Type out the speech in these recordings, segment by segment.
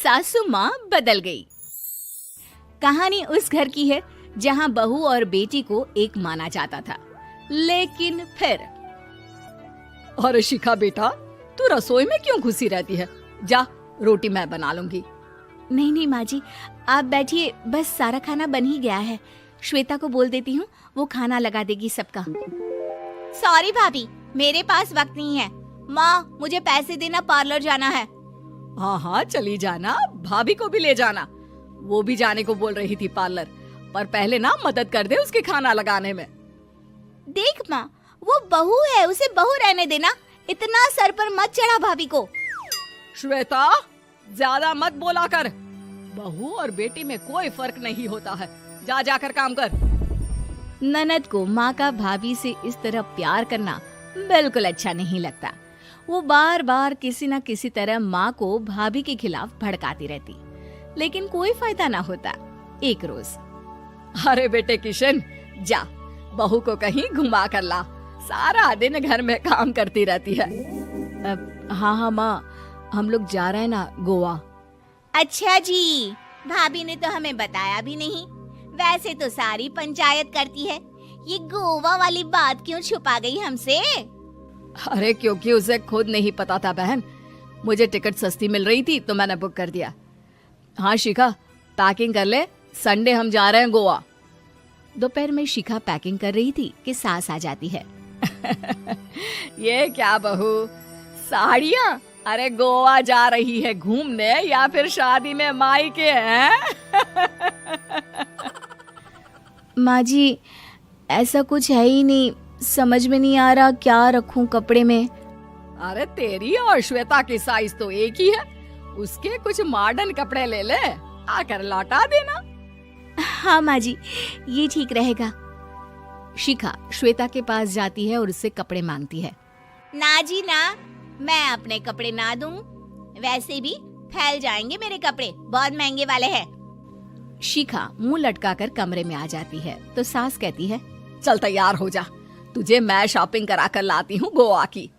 सासू माँ बदल गई। कहानी उस घर की है जहाँ बहू और बेटी को एक माना जाता था, लेकिन फिर अरे शिखा बेटा, तू रसोई में क्यों घुसी रहती है? जा, रोटी मैं बना लूंगी। नहीं नहीं माँ जी, आप बैठिए, बस सारा खाना बन ही गया है। श्वेता को बोल देती हूँ, वो खाना लगा देगी सबका। सॉरी भाभी, मेरे पास वक्त नहीं है। माँ, मुझे पैसे देना, पार्लर जाना है। हाँ हाँ चली जाना, भाभी को भी ले जाना। वो भी जाने को बोल रही थी पार्लर, पर पहले ना मदद कर दे उसके खाना लगाने में। देख माँ, वो बहू है, उसे बहू रहने देना, इतना सर पर मत चढ़ा भाभी को। श्वेता, ज्यादा मत बोला कर। बहू और बेटी में कोई फर्क नहीं होता है। जा जाकर काम कर। ननद को माँ का भाभी से इस तरह प्यार करना बिल्कुल अच्छा नहीं लगता। वो बार बार किसी न किसी तरह माँ को भाभी के खिलाफ भड़काती रहती, लेकिन कोई फायदा ना होता। एक रोज, अरे बेटे किशन, जा बहू को कहीं घुमा कर ला, सारा दिन घर में काम करती रहती है। हाँ हाँ माँ, हम लोग जा रहे हैं ना गोवा। अच्छा जी, भाभी ने तो हमें बताया भी नहीं। वैसे तो सारी पंचायत करती है, ये गोवा वाली बात क्यों छुपा गई हमसे? अरे क्योंकि उसे खुद नहीं पता था बहन। मुझे टिकट सस्ती मिल रही थी तो मैंने बुक कर दिया। हाँ शिखा, पैकिंग कर ले, संडे हम जा रहे हैं गोवा। दोपहर में शिखा पैकिंग कर रही थी कि सास आ जाती है। ये क्या बहू, साड़ियाँ? अरे गोवा जा रही है घूमने या फिर शादी में मायके हैं? माँ जी, ऐसा कुछ है ही नहीं, समझ में नहीं आ रहा क्या रखूं कपड़े में। अरे तेरी और श्वेता की साइज तो एक ही है, उसके कुछ मॉडर्न कपड़े ले ले, आकर लौटा देना। हाँ माँ जी, ये ठीक रहेगा। शिखा श्वेता के पास जाती है और उससे कपड़े मांगती है। ना जी ना, मैं अपने कपड़े ना दूं, वैसे भी फैल जाएंगे मेरे कपड़े, बहुत महंगे वाले हैं। शिखा मुंह लटकाकर कमरे में आ जाती है तो सास कहती है, चल तैयार हो जा, तुझे मैं शॉपिंग करा कर लाती हूँ गोवा की।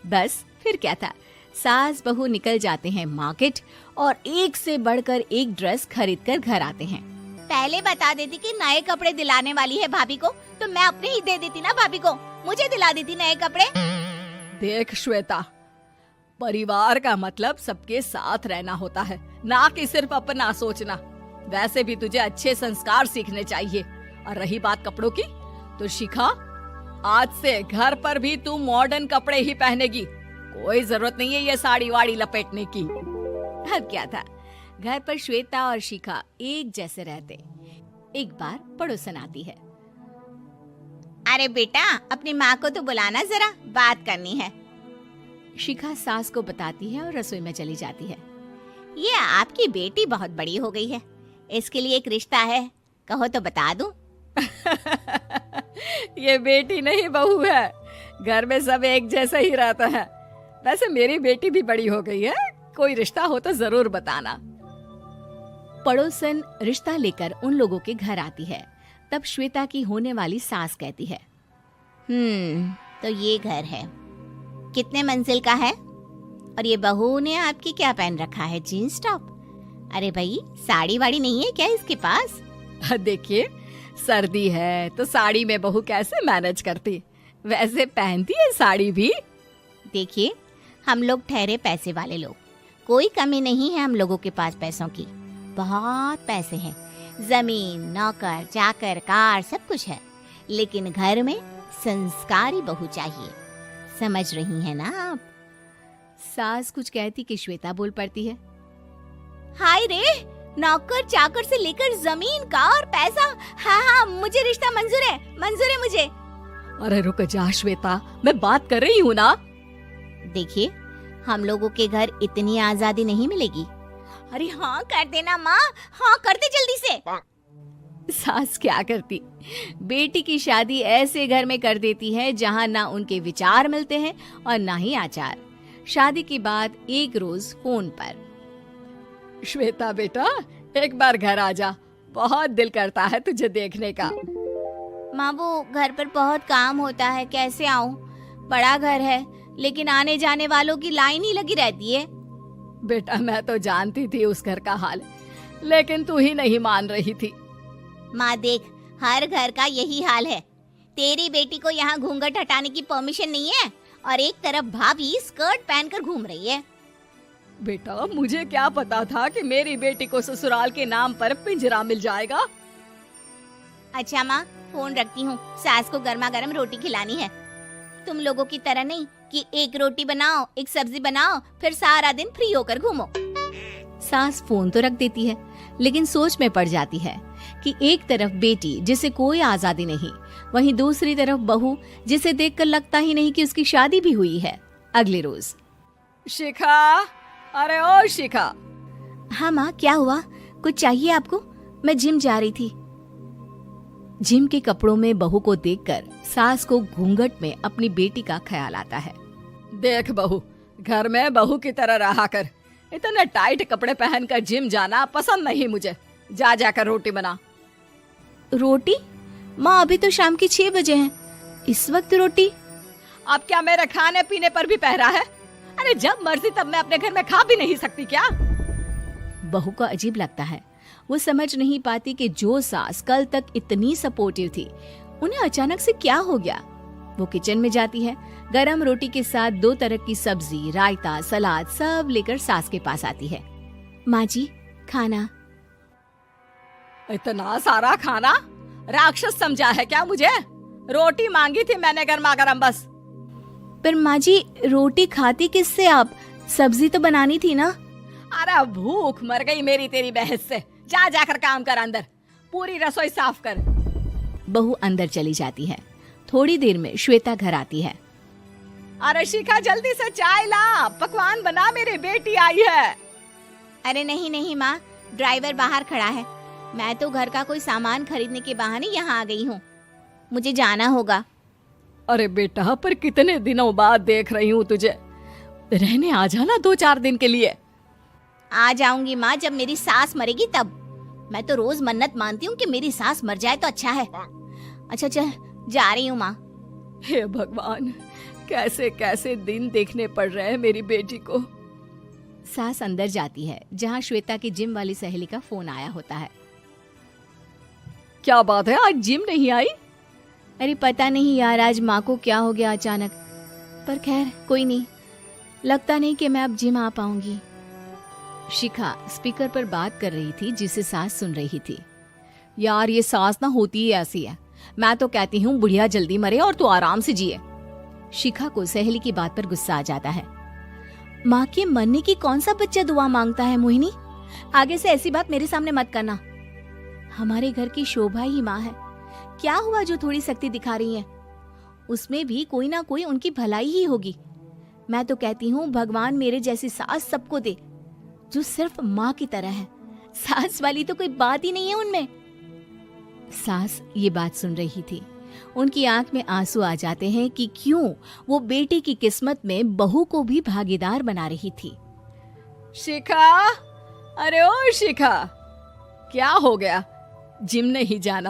बस फिर क्या था, सास बहू निकल जाते हैं मार्केट और एक से बढ़कर एक ड्रेस खरीद कर घर आते हैं। पहले बता देती कि नए कपड़े दिलाने वाली है भाभी को, तो मैं अपने ही दे देती ना भाभी को, मुझे दिला देती नए कपड़े। देख श्वेता, परिवार का मतलब सबके साथ रहना होता है, ना कि सिर्फ अपना सोचना। वैसे भी तुझे अच्छे संस्कार सीखने चाहिए। और रही बात कपड़ों की, तो शिखा, आज से घर पर भी तू मॉडर्न कपड़े ही पहनेगी। कोई जरूरत नहीं है ये साड़ी वाड़ी लपेटने की। अब क्या था, घर पर श्वेता और शिखा एक जैसे रहते। एक बार पड़ोसन आती है। अरे बेटा, अपनी माँ को तो बुलाना, जरा बात करनी है। शिखा सास को बताती है और रसोई में चली जाती है। ये आपकी बेटी बहुत बड़ी हो गई है, इसके लिए एक रिश्ता है, कहो तो बता दूं। ये बेटी नहीं बहू है, घर में सब एक जैसा ही रहता है। वैसे मेरी बेटी भी बड़ी हो गई है, कोई रिश्ता हो तो जरूर बताना। पड़ोसन रिश्ता लेकर उन लोगों के घर आती है। तब श्वेता की होने वाली सास कहती है, तो ये घर है, कितने मंजिल का है? और ये बहू ने आपकी क्या पहन रखा है, जीन्स टॉप? अरे भाई, साड़ी वाड़ी नहीं है क्या इसके पास? देखिए, सर्दी है तो साड़ी में बहू कैसे मैनेज करती, वैसे पहनती है साड़ी भी। देखिए, हम लोग ठहरे पैसे वाले लोग, कोई कमी नहीं है हम लोगों के पास पैसों की, बहुत पैसे हैं, जमीन, नौकर चाकर, कार, सब कुछ है, लेकिन घर में संस्कारी बहू चाहिए। समझ रही हैं ना आप? सास कुछ कहती कि श्वेता बोल पड़ती है, हाय रे, नौकर चाकर से लेकर जमीन, कार, पैसा, हाँ हाँ, मुझे रिश्ता मंजूर है मुझे। अरे रुक जा श्वेता, मैं बात कर रही हूँ ना। देखिए, हम लोगों के घर इतनी आजादी नहीं मिलेगी। अरे हाँ कर देना माँ, हाँ कर दे जल्दी से। सास क्या करती, बेटी की शादी ऐसे घर में कर देती है जहाँ ना उनके विचार मिलते हैं और ना ही आचार। शादी के बाद एक रोज फोन पर, श्वेता बेटा, एक बार घर आ जा, बहुत दिल करता है तुझे देखने का। माँ, वो घर पर बहुत काम होता है, कैसे आऊँ? बड़ा घर है, लेकिन आने जाने वालों की लाइन ही लगी रहती है। बेटा मैं तो जानती थी उस घर का हाल, लेकिन तू ही नहीं मान रही थी। माँ देख, हर घर का यही हाल है। तेरी बेटी को यहाँ घूंघट हटाने की परमिशन नहीं है और एक तरफ भाभी स्कर्ट पहनकर घूम रही है। बेटा मुझे क्या पता था कि मेरी बेटी को ससुराल के नाम पर पिंजरा मिल जाएगा। अच्छा माँ, फोन रखती हूँ, सास को गर्मा गर्म रोटी खिलानी है। तुम लोगों की तरह नहीं कि एक रोटी बनाओ, एक सब्जी बनाओ, फिर सारा दिन फ्री होकर घूमो। सास फोन तो रख देती है, लेकिन सोच में पड़ जाती है कि एक तरफ बेटी जिसे कोई आजादी नहीं, वहीं दूसरी तरफ बहू जिसे देखकर लगता ही नहीं कि उसकी शादी भी हुई है। अगले रोज। शिखा, अरे ओ शिखा। हाँ माँ, क्या हुआ? कुछ चाहिए आपको? मैं जिम जा रही थी। जिम के कपड़ों में बहू को देखकर सास को घूंघट में अपनी बेटी का ख्याल आता है। देख बहू, घर में बहू की तरह रहा कर। इतने टाइट कपड़े पहनकर जिम जाना पसंद नहीं मुझे। जा जाकर रोटी बना। रोटी? माँ अभी तो शाम के 6 बजे हैं, इस वक्त रोटी? अब क्या मेरे खाने पीने पर भी पहरा है? अरे जब मर्जी तब मैं अपने घर में खा भी नहीं सकती क्या? बहू को अजीब लगता है। वो समझ नहीं पाती कि जो सास कल तक इतनी सपोर्टिव थी, उन्हें अचानक से क्या हो गया। वो किचन में जाती है, गरम रोटी के साथ 2 तरह की सब्जी, रायता, सलाद सब लेकर सास के पास आती है। माँ जी, खाना। इतना सारा खाना? राक्षस समझा है क्या मुझे? रोटी मांगी थी मैंने गर्मा गर्म बस। पर माँ जी, रोटी खाती किससे आप? सब्जी तो बनानी थी ना। अरे भूख मर गई मेरी तेरी बहस से। जा जाकर काम कर, अंदर पूरी रसोई साफ कर। बहू अंदर चली जाती है। थोड़ी देर में श्वेता घर आती है। अरे शिखा, जल्दी से चाय ला, पकवान बना, मेरी बेटी आई है। अरे नहीं नहीं माँ, ड्राइवर बाहर खड़ा है। मैं तो घर का कोई सामान खरीदने के बहाने यहाँ आ गई हूँ, मुझे जाना होगा। अरे बेटा, पर कितने दिनों बाद देख रही हूँ तुझे, रहने आ जाना 2-4 दिन के लिए। आ जाऊंगी माँ, जब मेरी सास मरेगी तब। मैं तो रोज मन्नत मानती हूँ कि मेरी सास मर जाए तो अच्छा है। अच्छा चल, जा रही हूँ माँ। हे भगवान, कैसे कैसे दिन देखने पड़ रहे हैं मेरी बेटी को। सास अंदर जाती है, जहाँ श्वेता की जिम वाली सहेली का फोन आया होता है। क्या बात है, आज जिम नहीं आई? अरे पता नहीं यार, आज माँ को क्या हो गया अचानक। पर खैर कोई नहीं, लगता नहीं कि मैं अब जिम आ पाऊंगी। शिखा स्पीकर पर बात कर रही थी, जिसे सास सुन रही थी। यार ये सास ना होती ही ऐसी है। मैं तो कहती हूँ बुढ़िया जल्दी मरे और तू आराम से जिए। शिखा को सहेली की बात पर गुस्सा आ जाता है। माँ के मरने की कौन सा बच्चा दुआ मांगता है मोहिनी? आगे से ऐसी बात मेरे सामने मत करना। हमारे घर की शोभा ही माँ है। क्या हुआ जो थोड़ी सख्ती दिखा रही है? उसमें भी कोई ना कोई उनकी भलाई ही होगी। मैं तो कहती हूँ भगवान मेरे जैसी सास सबको दे, जो सिर्फ माँ की तरह है। सास वाली तो कोई बात ही नहीं है उनमें। सास ये बात सुन रही थी। उनकी आंख में आंसू आ जाते हैं कि क्यों वो बेटी की किस्मत में बहू को भी भागीदार बना रही थी। शिखा, अरे ओ शिखा, क्या हो गया? जिम नहीं जाना?